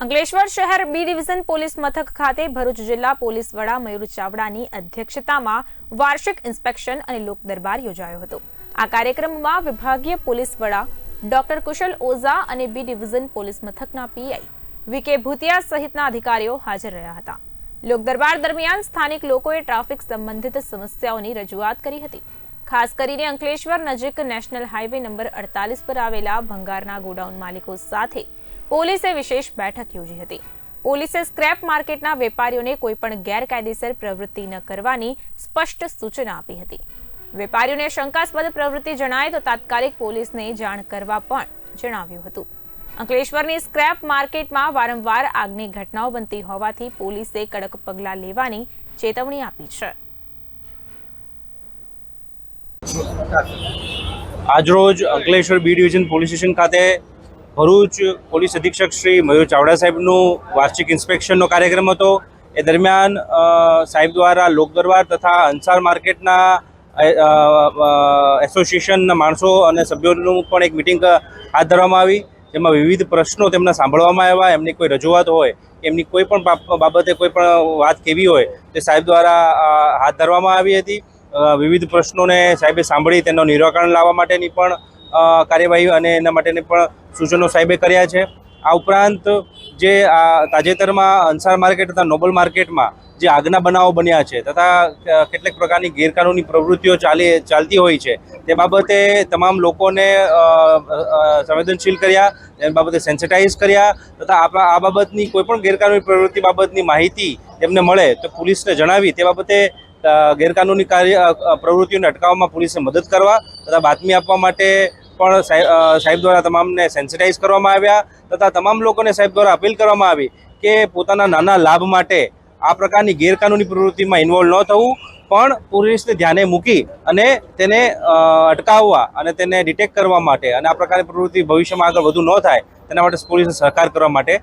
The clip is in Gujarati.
અંકલેશ્વર શહેર બી ડિવિઝન પોલીસ મથક ખાતે ભરૂચ જિલ્લા પોલીસ વડા મયુર ચાવડાની અધ્યક્ષતામાં વાર્ષિક ઇન્સ્પેક્શન અને લોક દરબાર યોજાયો હતો। આ કાર્યક્રમમાં વિભાગીય પોલીસ વડા ડોક્ટર કુશલ ઓઝા અને બી ડિવિઝન પોલીસ મથકના પીઆઈ વીકે ભૂતિયા સહિતના અધિકારીઓ હાજર રહ્યા હતા। લોક દરબાર દરમિયાન સ્થાનિક લોકોએ ટ્રાફિક સંબંધિત સમસ્યાઓની રજૂઆત કરી હતી। ખાસ કરીને અંકલેશ્વર નજીક નેશનલ હાઈવે નંબર 48 પર આવેલા ભંગારના ગોડાઉન માલિકો સાથે પોલીસે વિશેષ બેઠક યોજી હતી। પોલીસે સ્ક્રેપ માર્કેટના વેપારીઓને કોઈપણ ગેરકાયદેસર પ્રવૃત્તિ ન કરવાની સ્પષ્ટ સૂચના આપી હતી। વેપારીઓને શંકાસ્પદ પ્રવૃત્તિ જણાય તો તાત્કાલિક પોલીસને જાણ કરવા પણ જણાવ્યું હતું। અંકલેશ્વરની સ્ક્રેપ માર્કેટમાં વારંવાર આગની ઘટનાઓ બનતી હોવાથી પોલીસે કડક પગલાં લેવાની ચેતવણી આપી છે। આજરોજ Ankleshwar B division police station ખાતે ભરૂચ પોલીસ અધિક્ષક શ્રી મયુર ચાવડા સાહેબનું વાર્ષિક ઇન્સ્પેક્શનનો કાર્યક્રમ હતો। એ દરમિયાન સાહેબ દ્વારા લોક દરબાર તથા અંસાર માર્કેટના એસોસિએશનના માણસો અને સભ્યોનું પણ એક મિટિંગ હાથ ધરવામાં આવી, જેમાં વિવિધ પ્રશ્નો તેમના સાંભળવામાં આવ્યા। એમની કોઈ રજૂઆત હોય, એમની કોઈ પણ બાબતે કોઈ પણ વાત કેવી હોય તે સાહેબ દ્વારા હાથ ધરવામાં આવી હતી। વિવિધ પ્રશ્નોને સાહેબે સાંભળી તેનો નિરાકરણ લાવવા માટેની પણ કાર્યવાહી અને એના માટેની પણ સૂચનો સાહેબે કર્યા છે। આ ઉપરાંત જે તાજેતરમાં અંસાર માર્કેટ તથા નોબલ માર્કેટમાં જે આગના બનાવો બન્યા છે તથા કેટલીક પ્રકારની ગેરકાનૂની પ્રવૃત્તિઓ ચાલતી હોય છે, તે બાબતે તમામ લોકોને સંવેદનશીલ કર્યા, એ બાબતે સેન્સિટાઇઝ કર્યા તથા આ બાબતની કોઈપણ ગેરકાનૂની પ્રવૃત્તિ બાબતની માહિતી તેમને મળે તો પોલીસને જણાવી તે બાબતે ગેરકાનૂની પ્રવૃત્તિઓને અટકાવવામાં પોલીસને મદદ કરવા તથા બાતમી આપવા માટે પણ સાહેબ દ્વારા તમામને સેન્સિટાઇઝ કરવામાં આવ્યા તથા તમામ લોકોને સાહેબ દ્વારા અપીલ કરવામાં આવી કે પોતાના નાના લાભ માટે આ પ્રકારની ગેરકાનૂની પ્રવૃત્તિમાં ઇન્વોલ્વ ન થવું, પણ પોલીસને ધ્યાને મૂકી અને તેને અટકાવવા અને તેને ડિટેક્ટ કરવા માટે અને આ પ્રકારની પ્રવૃત્તિ ભવિષ્યમાં આગળ વધુ ન થાય તેના માટે પોલીસને સહકાર કરવા માટે